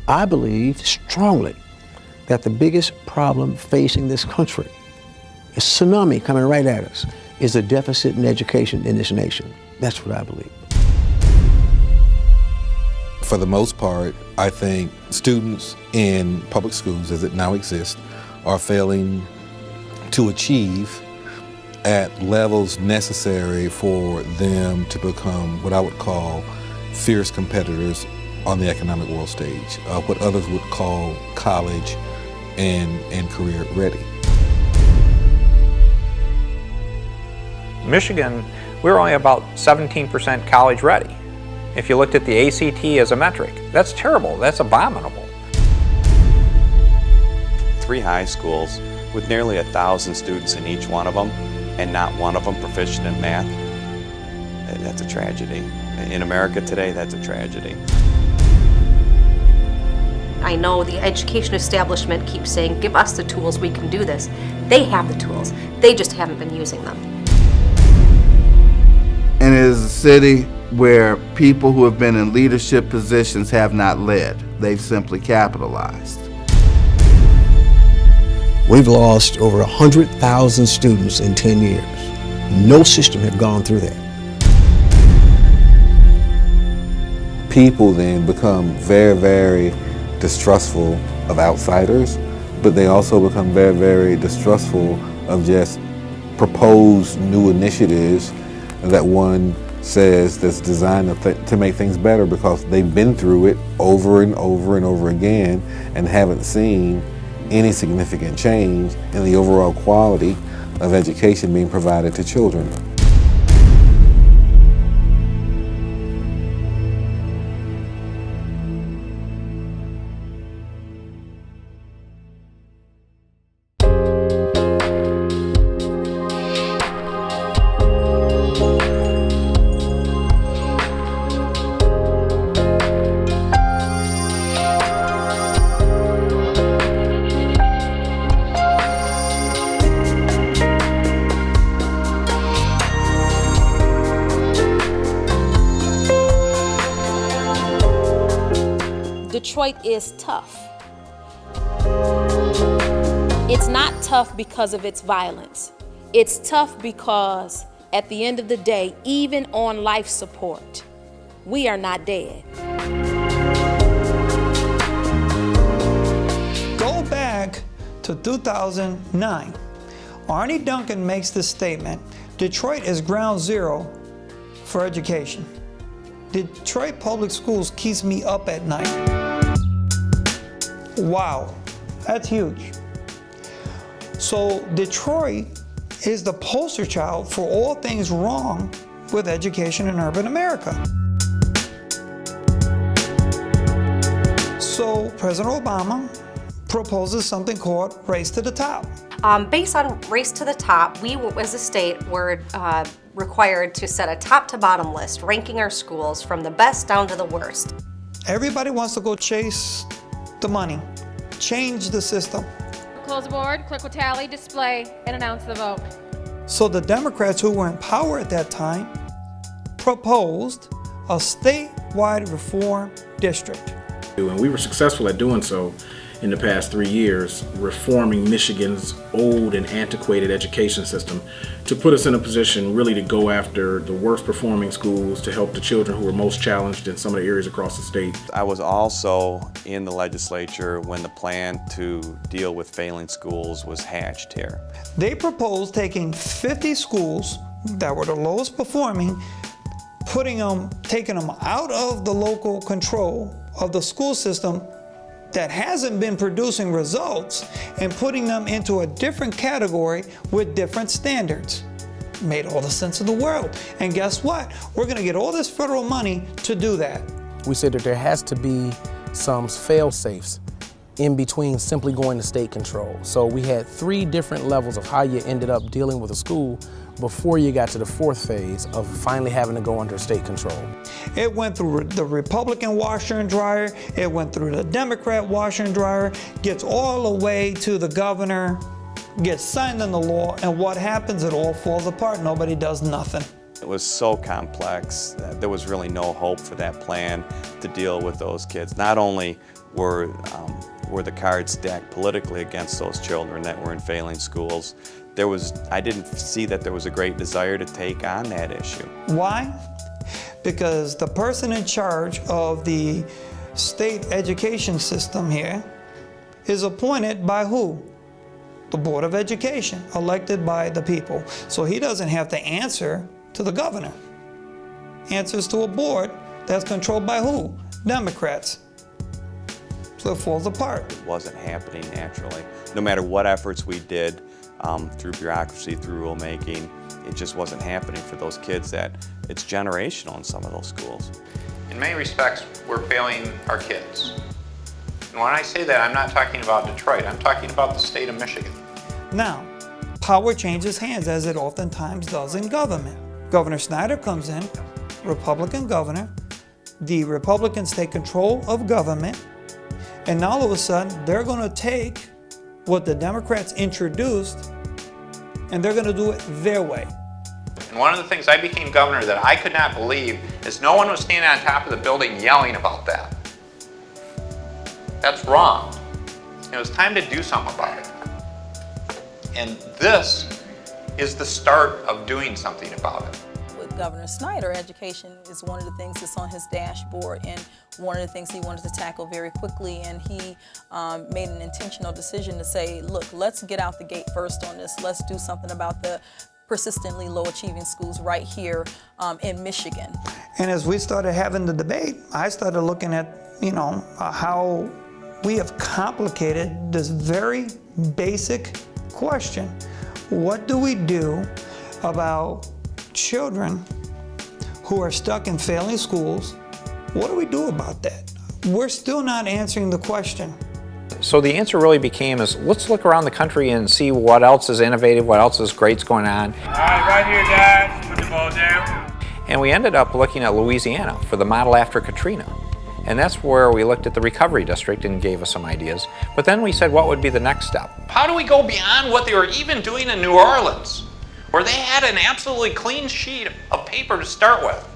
I believe strongly that the biggest problem facing this country, a tsunami coming right at us, is a deficit in education in this nation. That's what I believe. For the most part, I think students in public schools, as it now exists, are failing to achieve at levels necessary for them to become what I would call fierce competitors on the economic world stage, what others would call college and career ready. Michigan, we're only about 17% college ready. If you looked at the ACT as a metric, that's terrible, that's abominable. 3 high schools with nearly 1,000 students in each one of them, and not one of them proficient in math, that's a tragedy. In America today, that's a tragedy. I know the education establishment keeps saying, give us the tools, we can do this. They have the tools, they just haven't been using them. And it is a city where people who have been in leadership positions have not led. They've simply capitalized. We've lost over 100,000 students in 10 years. No system had gone through that. People then become very, very distrustful of outsiders, but they also become very, very distrustful of just proposed new initiatives that one says that's designed to make things better, because they've been through it over and over and over again and haven't seen any significant change in the overall quality of education being provided to children. Detroit is tough. It's not tough because of its violence. It's tough because at the end of the day, even on life support, we are not dead. Go back to 2009. Arnie Duncan makes this statement: Detroit is ground zero for education. Detroit Public Schools keeps me up at night. Wow, that's huge. So Detroit is the poster child for all things wrong with education in urban America. So President Obama proposes something called Race to the Top. Based on Race to the Top, we as a state were required to set a top to bottom list, ranking our schools from the best down to the worst. Everybody wants to go chase the money, change the system. Close the board, clerk will tally, display, and announce the vote. So the Democrats who were in power at that time proposed a statewide reform district. And we were successful at doing so in the past 3 years, reforming Michigan's old and antiquated education system to put us in a position really to go after the worst performing schools, to help the children who are most challenged in some of the areas across the state. I was also in the legislature when the plan to deal with failing schools was hatched here. They proposed taking 50 schools that were the lowest performing, taking them out of the local control of the school system that hasn't been producing results, and putting them into a different category with different standards. Made all the sense in the world. And guess what? We're going to get all this federal money to do that. We said that there has to be some fail-safes in between simply going to state control. So we had 3 different levels of how you ended up dealing with a school before you got to the 4th phase of finally having to go under state control. It went through the Republican washer and dryer, it went through the Democrat washer and dryer, gets all the way to the governor, gets signed into law, and what happens? It all falls apart. Nobody does nothing. It was so complex that there was really no hope for that plan to deal with those kids. Not only were the cards stacked politically against those children that were in failing schools. I didn't see that there was a great desire to take on that issue. Why? Because the person in charge of the state education system here is appointed by who? The Board of Education, elected by the people. So he doesn't have to answer to the governor. Answers to a board that's controlled by who? Democrats. So it falls apart. It wasn't happening naturally. No matter what efforts we did through bureaucracy, through rulemaking, it just wasn't happening for those kids. That it's generational in some of those schools. In many respects, we're failing our kids. And when I say that, I'm not talking about Detroit, I'm talking about the state of Michigan. Now, power changes hands, as it oftentimes does in government. Governor Snyder comes in, Republican governor, the Republicans take control of government, and all of a sudden, they're gonna take what the Democrats introduced, and they're gonna do it their way. And one of the things I became governor that I could not believe is no one was standing on top of the building yelling about that. That's wrong. It was time to do something about it. And this is the start of doing something about it. With Governor Snyder, education is one of the things that's on his dashboard and one of the things he wanted to tackle very quickly, and he made an intentional decision to say, look, let's get out the gate first on this. Let's do something about the persistently low achieving schools right here in Michigan. And as we started having the debate, I started looking at, how we have complicated this very basic question. What do we do about children who are stuck in failing schools? What do we do about that? We're still not answering the question. So the answer really became is let's look around the country and see what else is innovative, what else is great's going on. All right, right here, Dad. Put the ball down. And we ended up looking at Louisiana for the model after Katrina. And that's where we looked at the recovery district and gave us some ideas. But then we said, what would be the next step? How do we go beyond what they were even doing in New Orleans, where they had an absolutely clean sheet of paper to start with,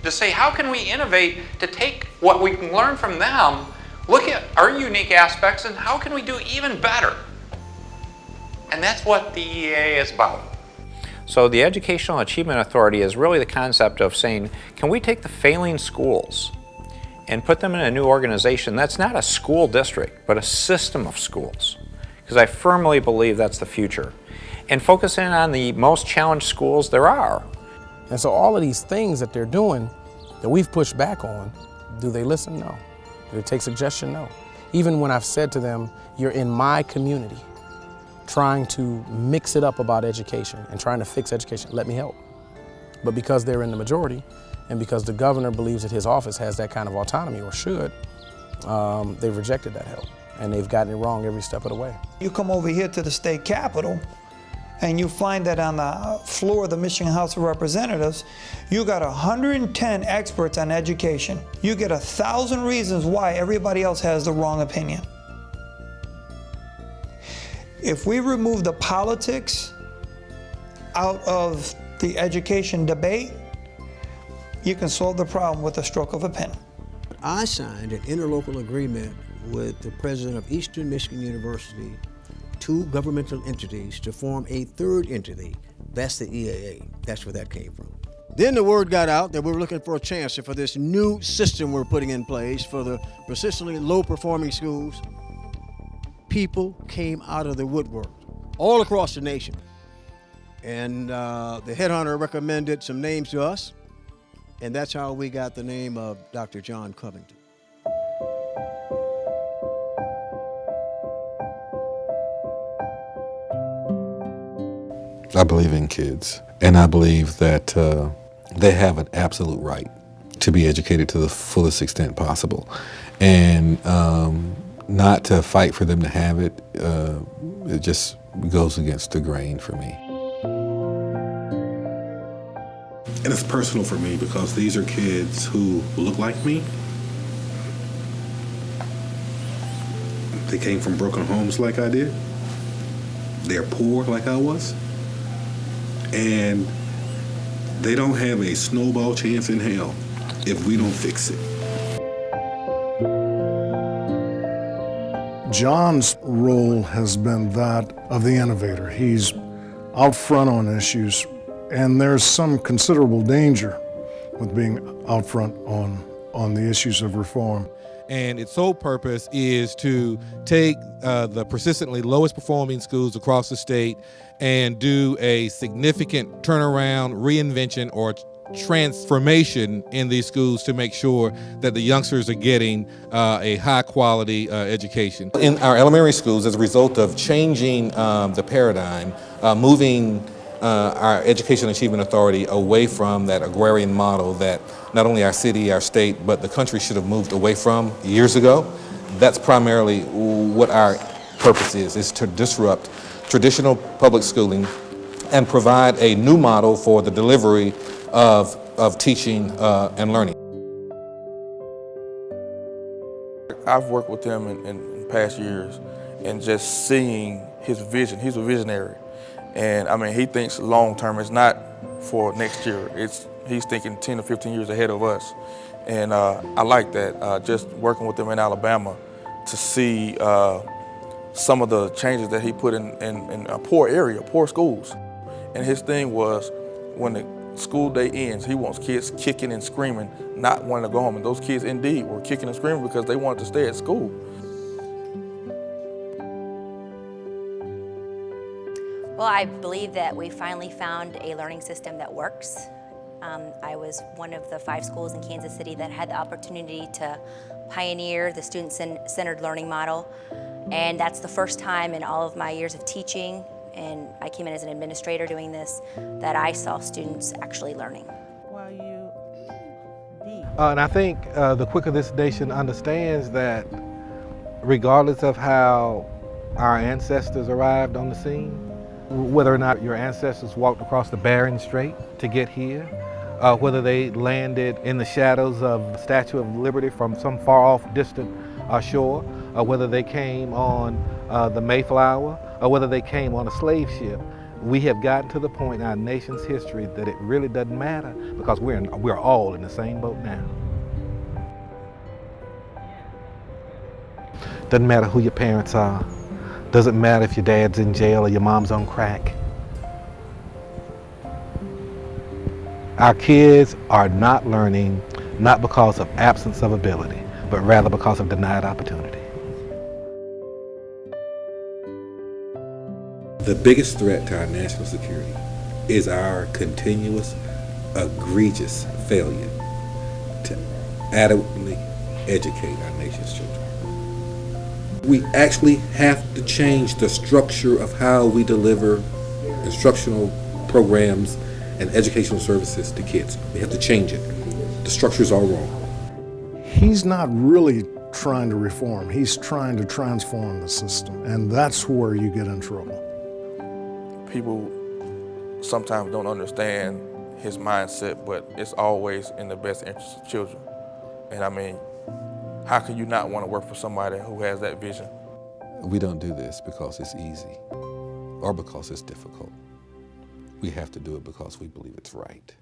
to say, how can we innovate to take what we can learn from them, look at our unique aspects, and how can we do even better? And that's what the EAA is about. So the Educational Achievement Authority is really the concept of saying, can we take the failing schools and put them in a new organization that's not a school district, but a system of schools? Because I firmly believe that's the future. And focus in on the most challenged schools there are. And so all of these things that they're doing that we've pushed back on, do they listen? No. Do they take suggestion? No. Even when I've said to them, you're in my community, trying to mix it up about education and trying to fix education, let me help. But because they're in the majority, and because the governor believes that his office has that kind of autonomy, or should, they've rejected that help. And they've gotten it wrong every step of the way. You come over here to the state capitol, and you find that on the floor of the Michigan House of Representatives, you got 110 experts on education. You get 1,000 reasons why everybody else has the wrong opinion. If we remove the politics out of the education debate, you can solve the problem with a stroke of a pen. I signed an interlocal agreement with the president of Eastern Michigan University, two governmental entities, to form a third entity. That's the EAA. That's where that came from. Then the word got out that we were looking for a chancellor for this new system we're putting in place for the persistently low-performing schools. People came out of the woodwork all across the nation. And the headhunter recommended some names to us, and that's how we got the name of Dr. John Covington. I believe in kids, and I believe that they have an absolute right to be educated to the fullest extent possible, and not to fight for them to have it, it just goes against the grain for me. And it's personal for me because these are kids who look like me. They came from broken homes like I did. They're poor like I was. And they don't have a snowball chance in hell if we don't fix it. John's role has been that of the innovator. He's out front on issues, and there's some considerable danger with being out front on the issues of reform. And its sole purpose is to take the persistently lowest performing schools across the state and do a significant turnaround, reinvention, or transformation in these schools to make sure that the youngsters are getting a high quality education. In our elementary schools, as a result of changing the paradigm, moving our Education Achievement Authority away from that agrarian model that not only our city, our state, but the country should have moved away from years ago, that's primarily what our purpose is to disrupt traditional public schooling and provide a new model for the delivery of teaching and learning. I've worked with him in past years and just seeing his vision. He's a visionary. And I mean, he thinks long term. It's not for next year. He's thinking 10 to 15 years ahead of us. And I like that, just working with him in Alabama to see some of the changes that he put in a poor area, poor schools. And his thing was, when the school day ends, he wants kids kicking and screaming, not wanting to go home. And those kids indeed were kicking and screaming because they wanted to stay at school. Well, I believe that we finally found a learning system that works. I was one of the 5 schools in Kansas City that had the opportunity to pioneer the student-centered learning model. And that's the first time in all of my years of teaching, and I came in as an administrator doing this, that I saw students actually learning. And I think the quicker this nation understands that regardless of how our ancestors arrived on the scene, whether or not your ancestors walked across the Bering Strait to get here, whether they landed in the shadows of the Statue of Liberty from some far off distant shore, or whether they came on the Mayflower, or whether they came on a slave ship, we have gotten to the point in our nation's history that it really doesn't matter because we're all in the same boat now. Doesn't matter who your parents are. Doesn't matter if your dad's in jail or your mom's on crack. Our kids are not learning, not because of absence of ability, but rather because of denied opportunity. The biggest threat to our national security is our continuous, egregious failure to adequately educate our nation's children. We actually have to change the structure of how we deliver instructional programs and educational services to kids. We have to change it. The structure's all wrong. He's not really trying to reform. He's trying to transform the system, and that's where you get in trouble. People sometimes don't understand his mindset, but it's always in the best interest of children. And I mean, how can you not want to work for somebody who has that vision? We don't do this because it's easy or because it's difficult. We have to do it because we believe it's right.